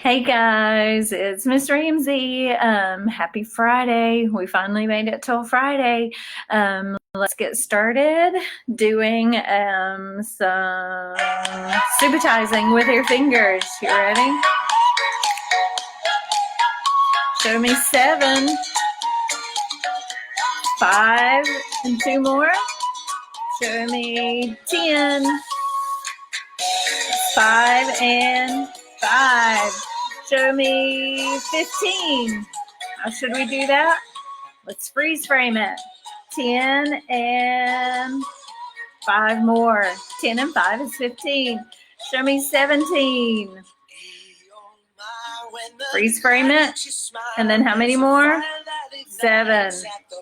Hey guys, it's Miss Ramsey. Happy Friday. We finally made it till Friday. Let's get started doing some subitizing with your fingers. You ready? Show me 7, 5, and 2 more. Show me 10, 5, and 5. Show me 15. How should we do that? Let's freeze frame it. 10 and 5 more. 10 and 5 is 15. Show me 17. Freeze frame it. And then how many more? 7.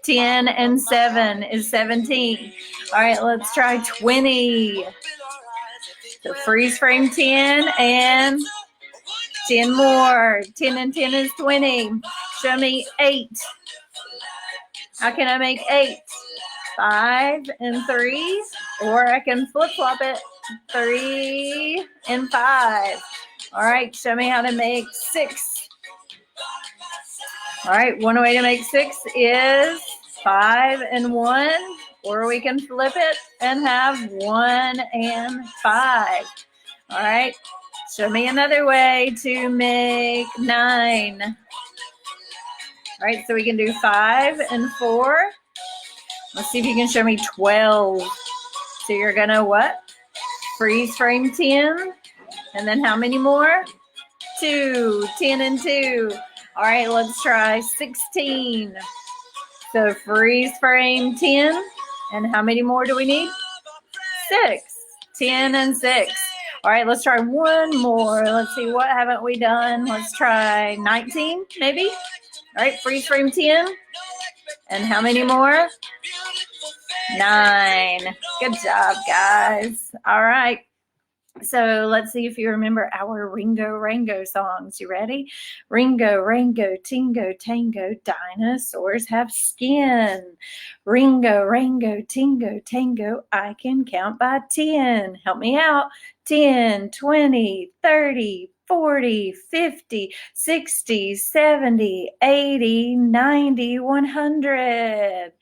10 and 7 is 17. All right, let's try 20. So freeze frame 10 and 10 more. 10 and 10 is 20. Show me 8. How can I make 8? 5 and 3. Or I can flip-flop it. 3 and 5. All right, show me how to make 6. All right, one way to make 6 is 5 and 1. Or we can flip it and have 1 and 5. All right. Show me another way to make 9. All right, so we can do 5 and 4. Let's see if you can show me 12. So you're going to what? Freeze frame 10. And then how many more? 2. 10 and 2. All right, let's try 16. So freeze frame 10. And how many more do we need? 6. 10 and 6. All right, let's try one more. Let's see, what haven't we done? Let's try 19, maybe. All right, freeze frame 10. And how many more? 9. Good job, guys. All right. So let's see if you remember our Ringo Rango songs. You ready? Ringo, Rango, Tingo, Tango, dinosaurs have skin. Ringo, Rango, Tingo, Tango, I can count by 10. Help me out. 10, 20, 30, 40, 50, 60, 70, 80, 90, 100.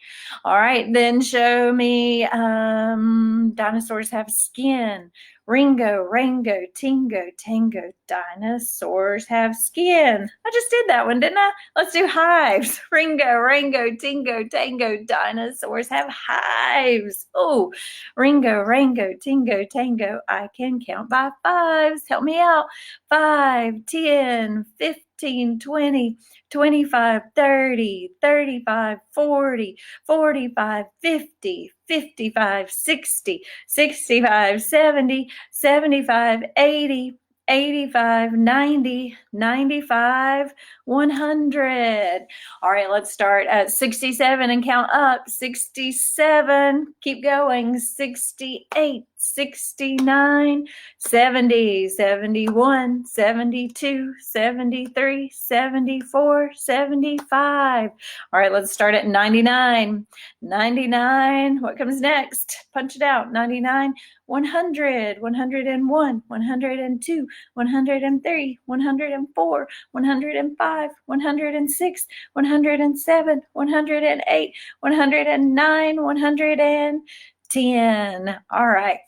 All right, then show me dinosaurs have skin. Ringo, Rango, Tingo, Tango, dinosaurs have skin. I just did that one, didn't I? Let's do hives. Ringo, Rango, Tingo, Tango, dinosaurs have hives. Oh, Ringo, Rango, Tingo, Tango, I can count by 5s. Help me out. 5, 10, 15, 20, 25, 30, 35, 40, 45, 50, 55, 60, 65, 70, 75, 80, 85, 90, 95, 100. All right, let's start at 67 and count up. 67, keep going. 68, 69, 70, 71, 72, 73, 74, 75. All right, let's start at 99. 99, what comes next? Punch it out. 99, 100, 101, 102, 103, 104, 105, 106, 107, 108, 109, 110. All right.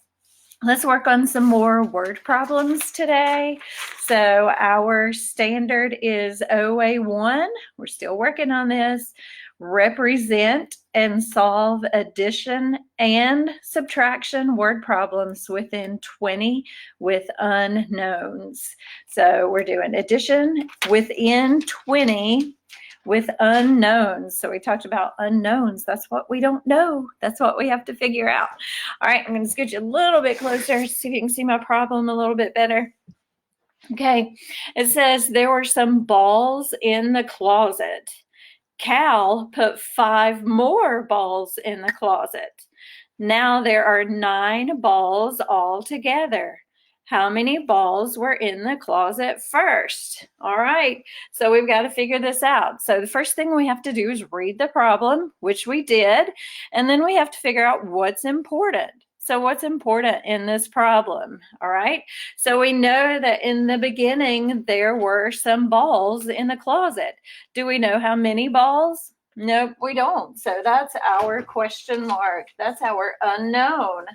Let's work on some more word problems today. So our standard is OA.1. We're still working on this. Represent and solve addition and subtraction word problems within 20 with unknowns. So we're doing addition within 20 with unknowns. So we talked about unknowns. That's what we don't know. That's what we have to figure out. All right, I'm going to scoot you a little bit closer, see if you can see my problem a little bit better. Okay, it says there were some balls in the closet. Cal put 5 more balls in the closet. Now there are 9 balls altogether. How many balls were in the closet first? All right, so we've got to figure this out. So the first thing we have to do is read the problem, which we did, and then we have to figure out what's important. So what's important in this problem? All right. So we know that in the beginning, there were some balls in the closet. Do we know how many balls? Nope, we don't. So that's our question mark. That's our unknown.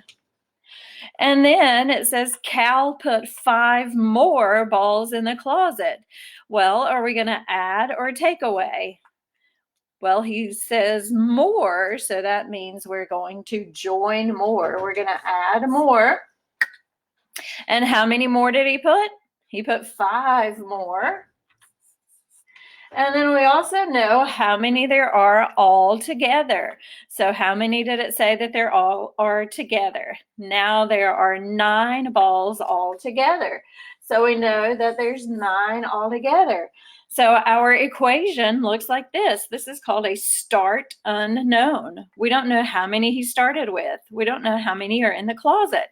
And then it says Cal put 5 more balls in the closet. Well, are we going to add or take away? Well, he says more, so that means we're going to join more. We're going to add more. And how many more did he put? He put 5 more. And then we also know how many there are all together. So how many did it say that there all are together? Now there are 9 balls all together. So we know that there's 9 all together. So our equation looks like this. This is called a start unknown. We don't know how many he started with. We don't know how many are in the closet.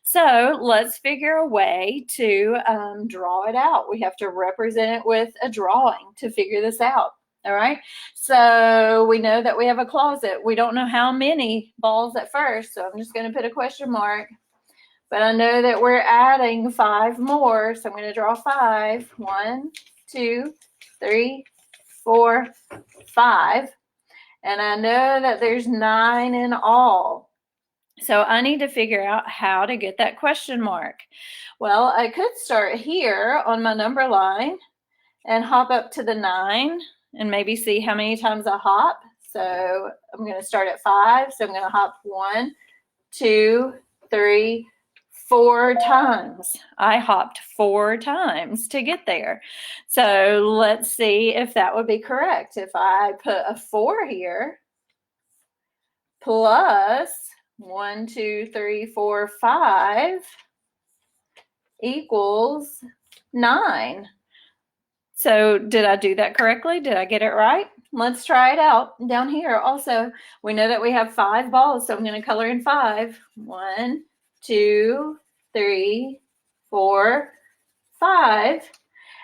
So let's figure a way to draw it out. We have to represent it with a drawing to figure this out. All right. So we know that we have a closet. We don't know how many balls at first. So I'm just going to put a question mark. But I know that we're adding 5 more. So I'm going to draw 5. 1, 2, 3, 4, 5. And I know that there's 9 in all. So I need to figure out how to get that question mark. Well, I could start here on my number line and hop up to the 9 and maybe see how many times I hop. So I'm going to start at 5. So I'm going to hop 1, 2, 3, 4 times. I hopped 4 times to get there. So let's see if that would be correct. If I put a 4 here plus 1, 2, 3, 4, 5 equals 9. So did I do that correctly? Did I get it right? Let's try it out down here. Also, we know that we have 5 balls, so I'm going to color in 5. 1, 2, 3, 4, 5.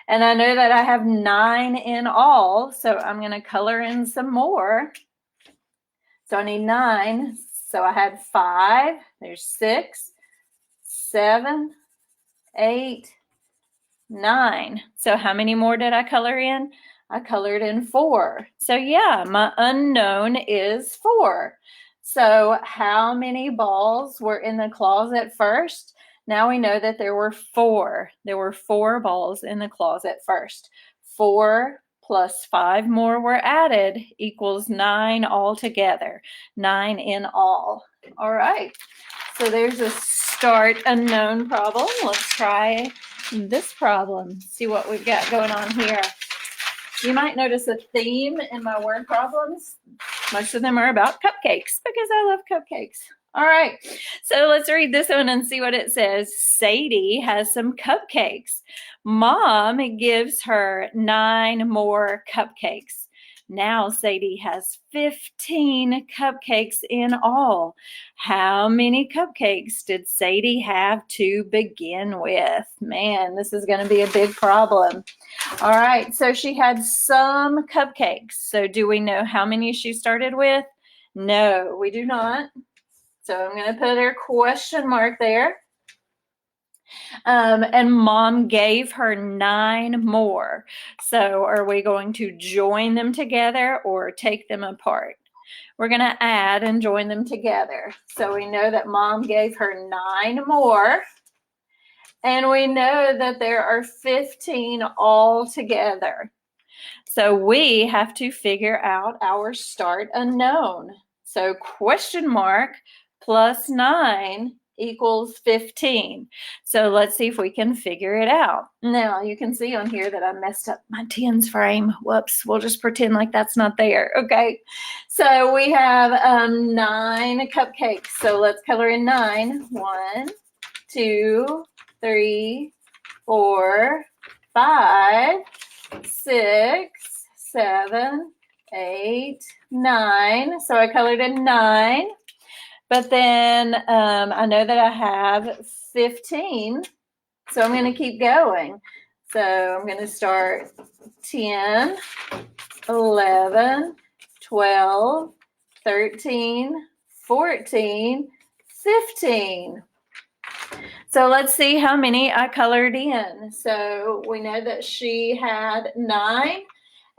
And I know that I have 9 in all, so I'm going to color in some more. So I need 9. So I had 5. There's 6, 7, 8, 9. So how many more did I color in? I colored in 4. So yeah, my unknown is 4. So how many balls were in the closet first? Now we know that there were 4. There were 4 balls in the closet first. 4 plus 5 more were added equals 9 altogether. 9 in all. All right. So there's a start unknown problem. Let's try this problem. See what we've got going on here. You might notice a theme in my word problems. Most of them are about cupcakes because I love cupcakes. All right, so let's read this one and see what it says. Sadie has some cupcakes. Mom gives her 9 more cupcakes. Now Sadie has 15 cupcakes in all. How many cupcakes did Sadie have to begin with? Man, this is going to be a big problem. All right, so she had some cupcakes. So do we know how many she started with? No, we do not. So I'm going to put a question mark there. And Mom gave her 9 more. So are we going to join them together or take them apart? We're going to add and join them together. So we know that Mom gave her 9 more. And we know that there are 15 all together. So we have to figure out our start unknown. So question mark plus 9 equals 15. So let's see if we can figure it out. Now you can see on here that I messed up my tens frame. Whoops, we'll just pretend like that's not there. Okay, so we have 9 cupcakes. So let's color in 9. 1, 2, 3, 4, 5, 6, 7, 8, 9. So I colored in 9. But then I know that I have 15, so I'm going to keep going. So I'm going to start 10, 11, 12, 13, 14, 15. So let's see how many I colored in. So we know that she had 9,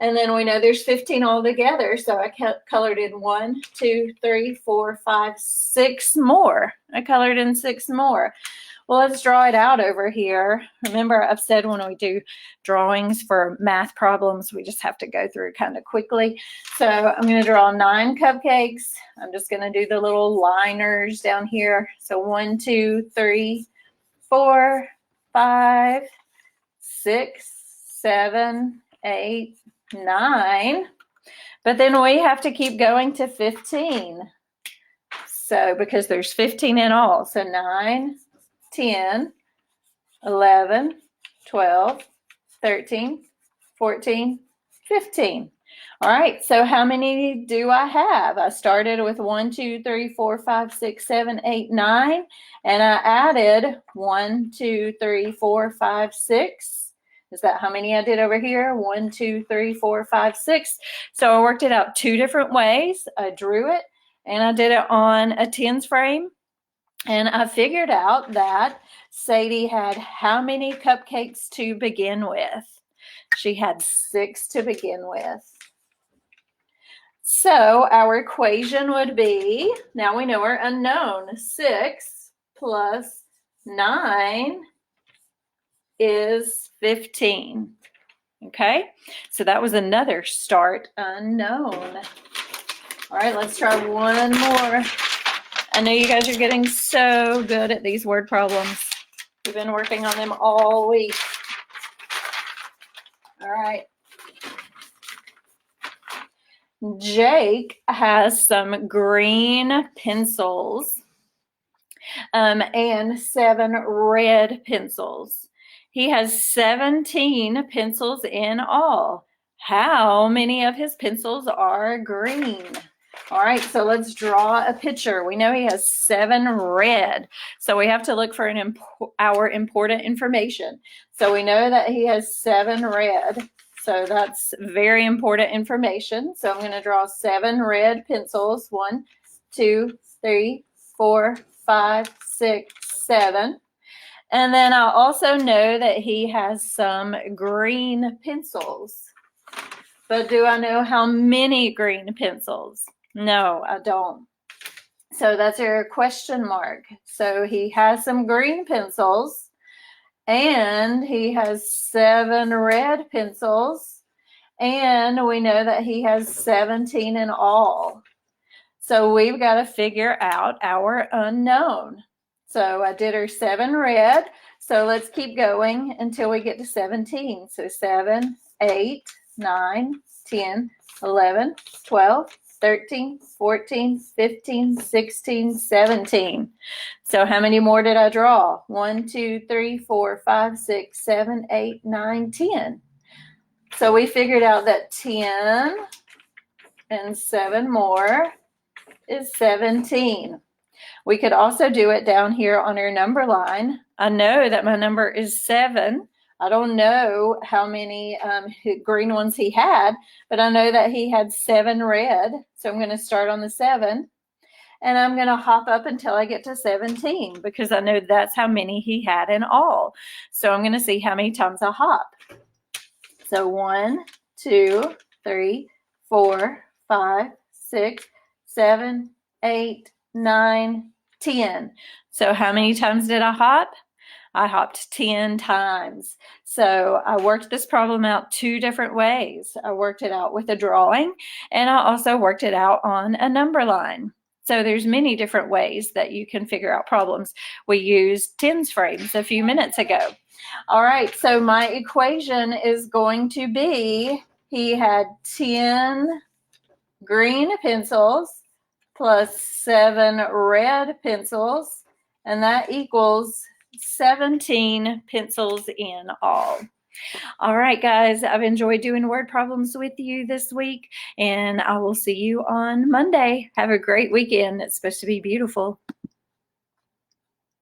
and then we know there's 15 altogether. So I colored in 1, 2, 3, 4, 5, 6 more. I colored in 6 more. Well, let's draw it out over here. Remember, I've said when we do drawings for math problems, we just have to go through kind of quickly. So I'm going to draw 9 cupcakes. I'm just going to do the little liners down here. So 1, 2, 3, 4, 5, 6, 7, 8, 9. But then we have to keep going to 15. So because there's 15 in all. So 9, 10, 11, 12, 13, 14, 15. All right, so how many do I have? I started with 1, 2, 3, 4, 5, 6, 7, 8, 9, and I added 1, 2, 3, 4, 5, 6. Is that how many I did over here? 1, 2, 3, 4, 5, 6. So I worked it out 2 different ways. I drew it, and I did it on a tens frame. And I figured out that Sadie had how many cupcakes to begin with? She had 6 to begin with. So our equation would be, now we know our unknown, 6 plus 9 is 15. Okay, so that was another start unknown. All right, let's try one more. I know you guys are getting so good at these word problems. We've been working on them all week. All right. Jake has some green pencils and 7 red pencils. He has 17 pencils in all. How many of his pencils are green? All right, so let's draw a picture. We know he has 7 red, so we have to look for our important information. So we know that he has 7 red, so that's very important information. So I'm going to draw 7 red pencils. 1, 2, 3, 4, 5, 6, 7. And then I also know that he has some green pencils. But do I know how many green pencils? No, I don't. So that's your question mark. So he has some green pencils and he has 7 red pencils, and we know that he has 17 in all. So we've got to figure out our unknown. So I did her 7 red. So let's keep going until we get to 17. So 7, 8, 9, 10, 11, 12, 13, 14, 15, 16, 17. So how many more did I draw? 1, 2, 3, 4, 5, 6, 7, 8, 9, 10. So we figured out that 10 and 7 more is 17. We could also do it down here on our number line. I know that my number is 7. I don't know how many green ones he had, but I know that he had 7 red. So I'm going to start on the 7, and I'm going to hop up until I get to 17 because I know that's how many he had in all. So I'm going to see how many times I hop. So 1, 2, 3, 4, 5, 6, 7, 8, 9, 10. So how many times did I hop? I hopped 10 times. So I worked this problem out 2 different ways. I worked it out with a drawing, and I also worked it out on a number line. So there's many different ways that you can figure out problems. We used tens frames a few minutes ago. All right, so my equation is going to be, he had 10 green pencils plus 7 red pencils, and that equals 17 pencils in all. All right, guys, I've enjoyed doing word problems with you this week, and I will see you on Monday. Have a great weekend. It's supposed to be beautiful.